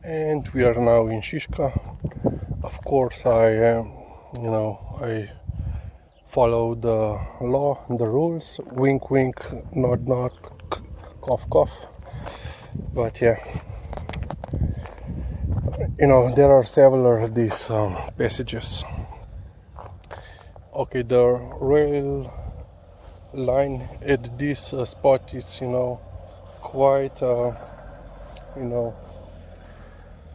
And we are now in Shishka. Of course, I follow the law, the rules. Wink, wink, nod, nod, cough, cough. But yeah, there are several of these passages. Okay, the rail line at this spot is, quite,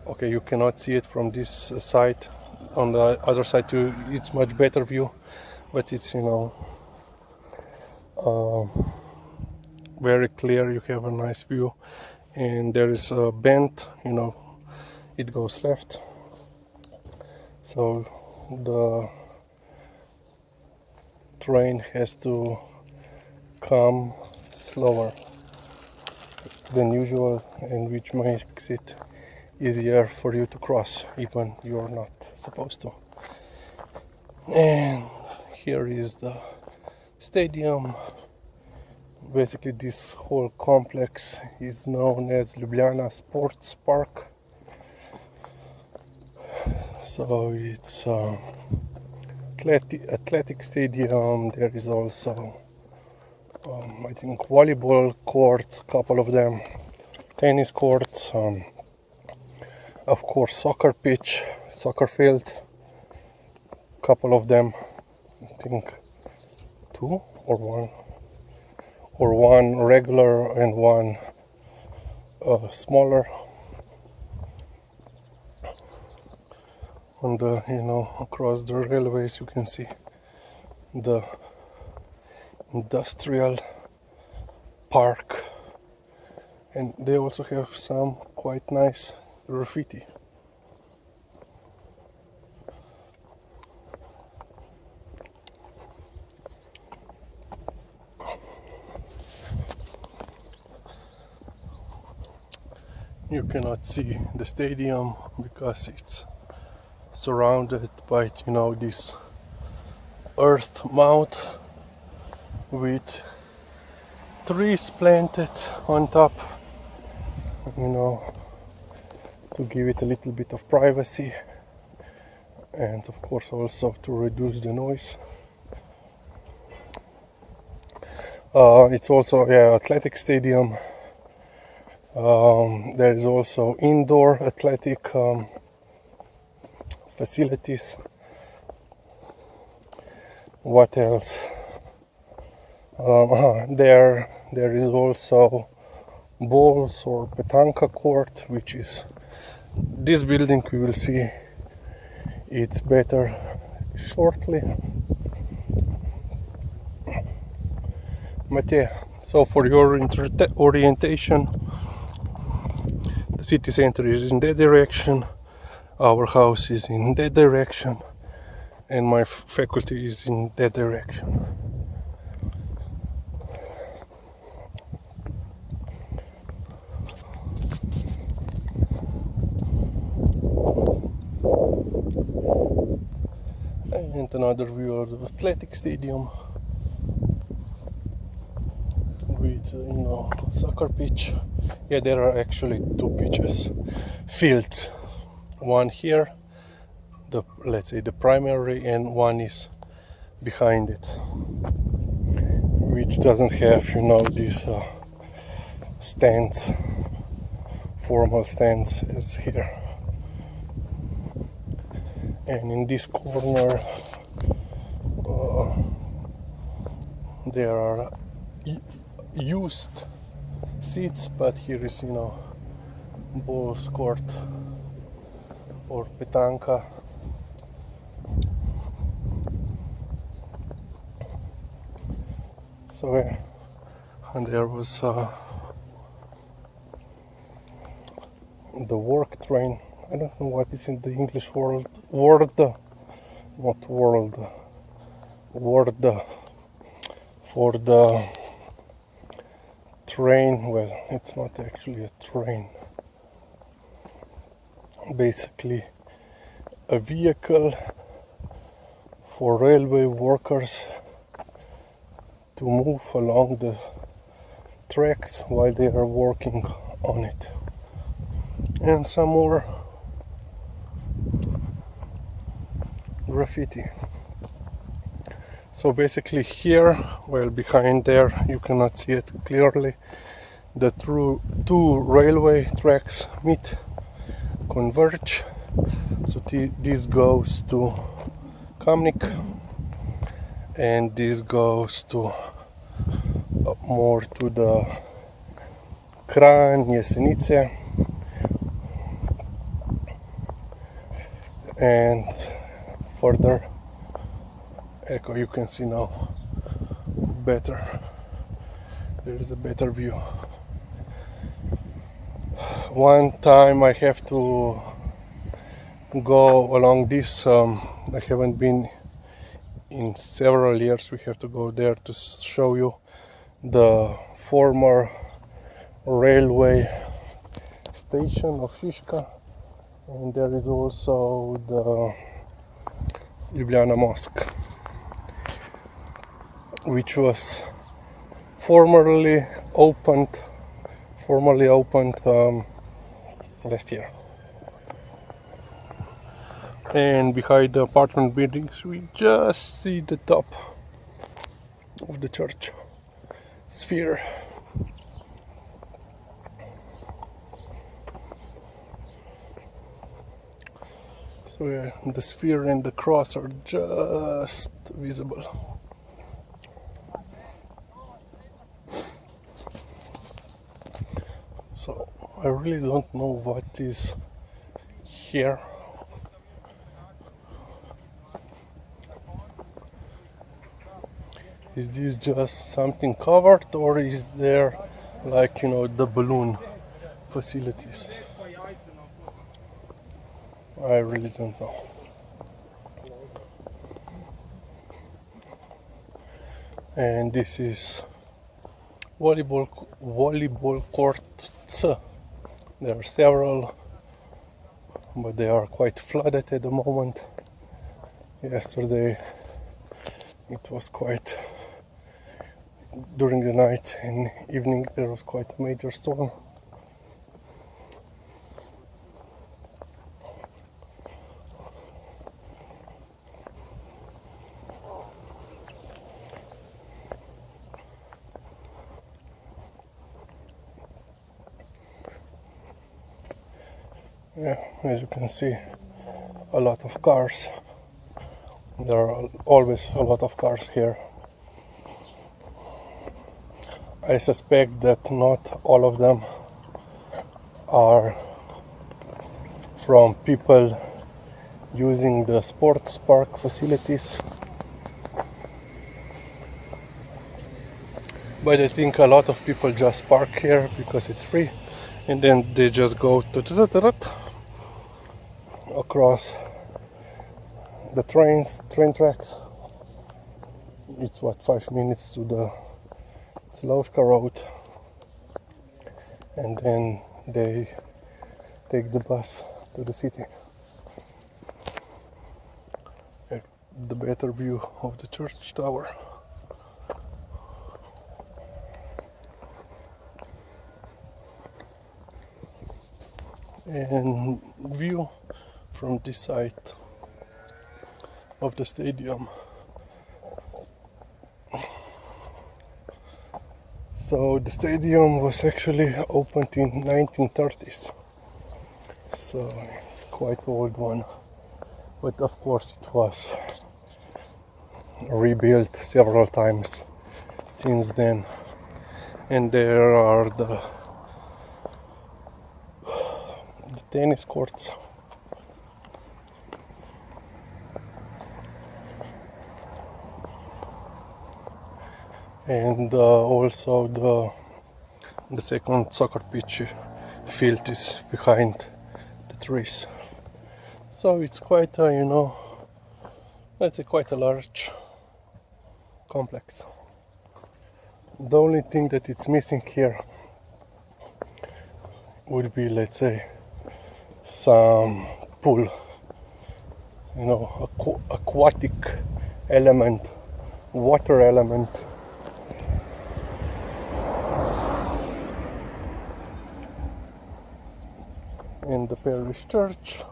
okay, you cannot see it from this side. On the other side too, it's much better view, but it's, very clear. You have a nice view, and there is a bend, it goes left, so the train has to come slower than usual, and which makes it easier for you to cross even you're not supposed to. And here is the stadium. Basically this whole complex is known as Ljubljana Sports Park. So it's athletic stadium. There is also I think volleyball courts, couple of them, tennis courts, of course soccer pitch, soccer field, couple of them, I think two or one regular and one smaller. On the across the railways you can see the industrial park, and they also have some quite nice graffiti. You cannot see the stadium because it's surrounded by this earth mound with trees planted on top, to give it a little bit of privacy, and of course also to reduce the noise. It's also athletic stadium. There is also indoor athletic facilities. What else? There is also bowls or petanca court, which is this building. We will see it better shortly. But yeah, so for your orientation, the city center is in that direction, our house is in that direction, and my faculty is in that direction. And another view of the athletic stadium with soccer pitch. Yeah, there are actually two pitches, fields. One here, let's say the primary, and one is behind it, which doesn't have these stands, formal stands as here. And in this corner there are used seats, but here is bowls court or petanca. So and there was the work train. I don't know what is in the English word for the train. Well, it's not actually a train. Basically a vehicle for railway workers to move along the tracks while they are working on it. and some more graffiti. So basically here, well, behind there, you cannot see it clearly, the two railway tracks meet, converge. So this goes to Kamnik, and this goes to more to the Kran, Jesenice, and further, echo, you can see now better. There is a better view. One time I have to go along this, I haven't been in several years. We have to go there to show you the former railway station of Šiška, and there is also the Ljubljana mosque, which was formally opened last year. And behind the apartment buildings we just see the top of the church sphere. So yeah, the sphere and the cross are just visible. So I really don't know what is here. Is this just something covered, or is there, like, you know, the balloon facilities? I really don't know. And this is volleyball courts. There are several, but they are quite flooded at the moment. Yesterday it was quite, during the night and evening there was quite a major storm. Yeah, as you can see, a lot of cars. There are always a lot of cars here. I suspect that not all of them are from people using the sports park facilities, but I think a lot of people just park here because it's free, and then they just go across the train tracks. It's what, 5 minutes to the Slauska road, and then they take the bus to the city. The better view of the church tower. And view from this side of the stadium. So the stadium was actually opened in 1930s, so it's quite old one, but of course it was rebuilt several times since then. And there are the tennis courts. And also the second soccer pitch field is behind the trees. So it's quite a, you know, let's say quite a large complex. The only thing that it's missing here would be, let's say, some pool, you know, aquatic element, water element. in the parish church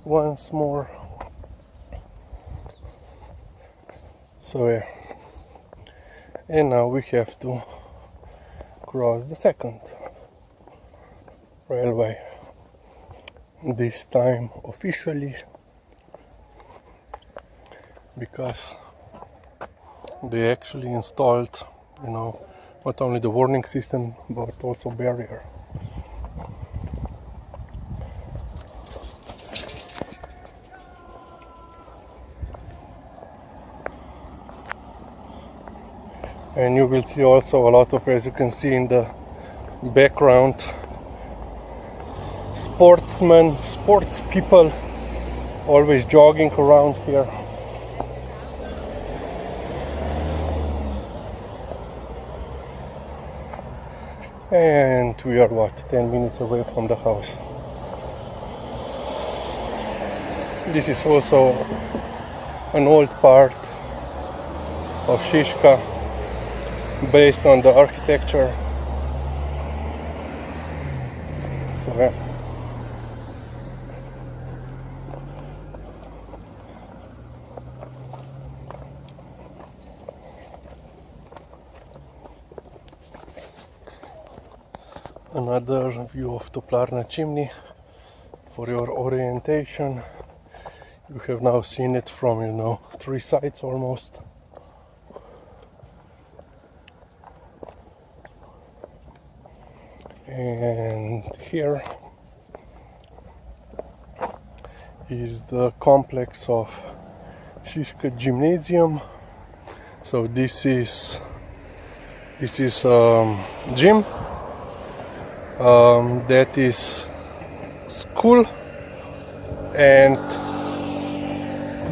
once more. So yeah, and now we have to cross the second railway, this time officially, because they actually installed, not only the warning system but also barrier. And you will see also a lot of, as you can see in the background, sports people always jogging around here. And we are 10 minutes away from the house. This is also an old part of Šiška, based on the architecture. So yeah. Another view of Toplarna chimney for your orientation. You have now seen it from, 3 sides almost. And here is the complex of Šiška Gymnasium. So this is gym. That is school, and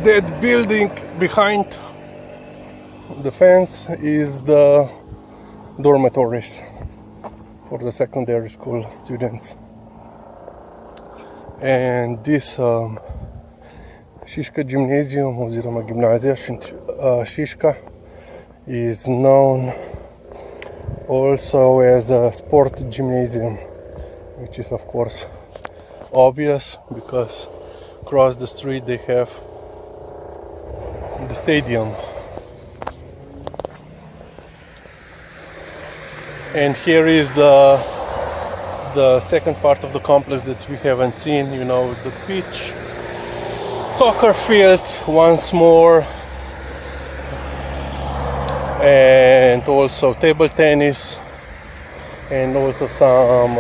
that building behind the fence is the dormitories for the secondary school students. And this Šiška Gymnasium oziroma Gimnazija Šiška is known also as a sport gymnasium, which is of course obvious because across the street they have the stadium. And here is the second part of the complex that we haven't seen, the pitch, soccer field once more, and also table tennis, and also some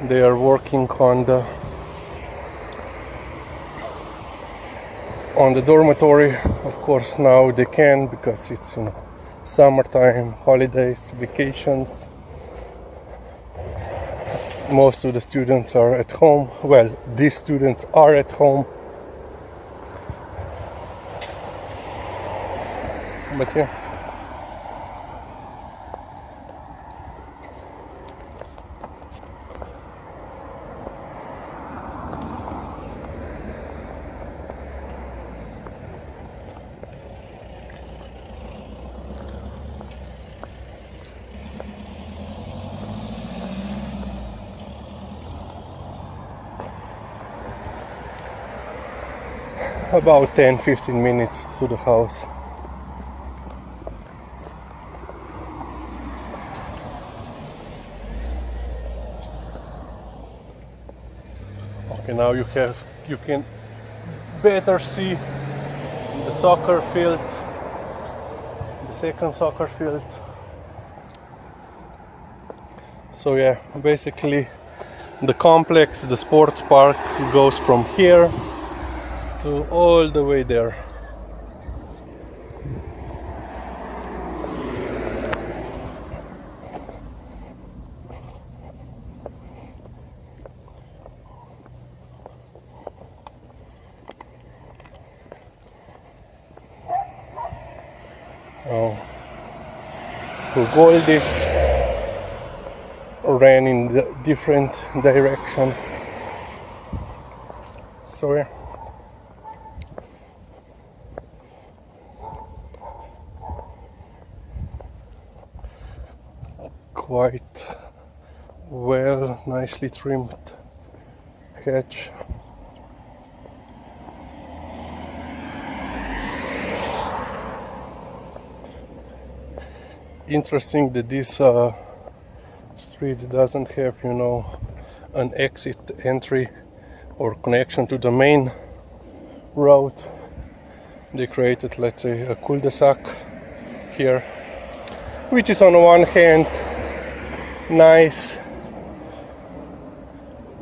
they are working on the dormitory. Of course now they can, because it's summertime, holidays, vacations. Most of the students are at home. Well, these students are at home. But yeah. About 10-15 minutes to the house. Okay, now you can better see the soccer field, the second soccer field. So yeah, basically the complex, the sports park, goes from here to all the way there. To Goldis ran in the different direction. So yeah. quite well, nicely trimmed hedge. Interesting that this street doesn't have, you know, an exit entry or connection to the main road. They created, let's say, a cul-de-sac here, which is on one hand nice,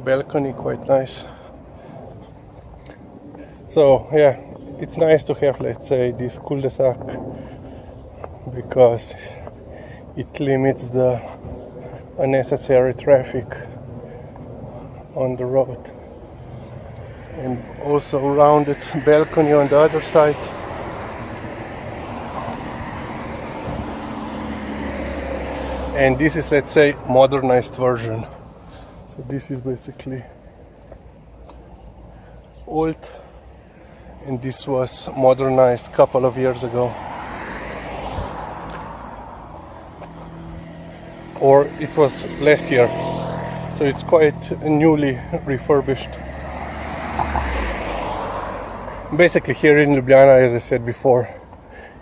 balcony, quite nice. So yeah, it's nice to have, let's say, this cul-de-sac because it limits the unnecessary traffic on the road. And also rounded balcony on the other side. And this is, let's say, modernized version. So this is basically old, and this was modernized a couple of years ago. Or it was last year, so it's quite newly refurbished. Basically here in Ljubljana, as I said before,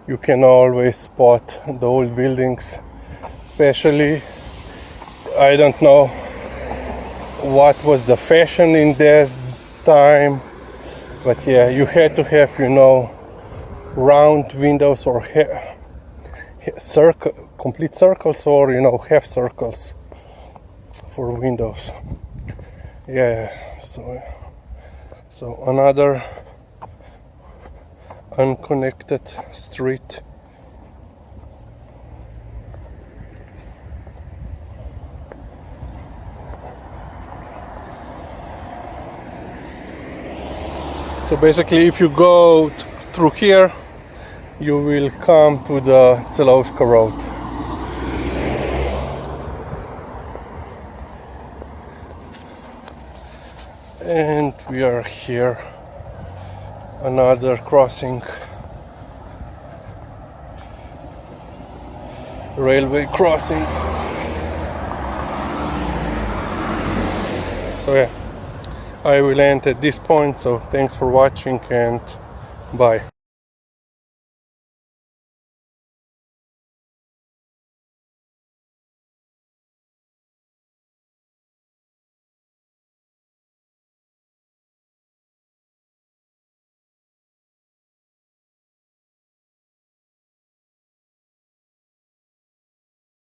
you can always spot the old buildings. Especially, I don't know what was the fashion in that time, but yeah, you had to have, you know, round windows or complete circles, or, you know, half circles for windows. Yeah, so another unconnected street. So basically, if you go through here, you will come to the Celovska road. And we are here, another crossing, railway crossing. So yeah, I will end at this point, so thanks for watching and bye.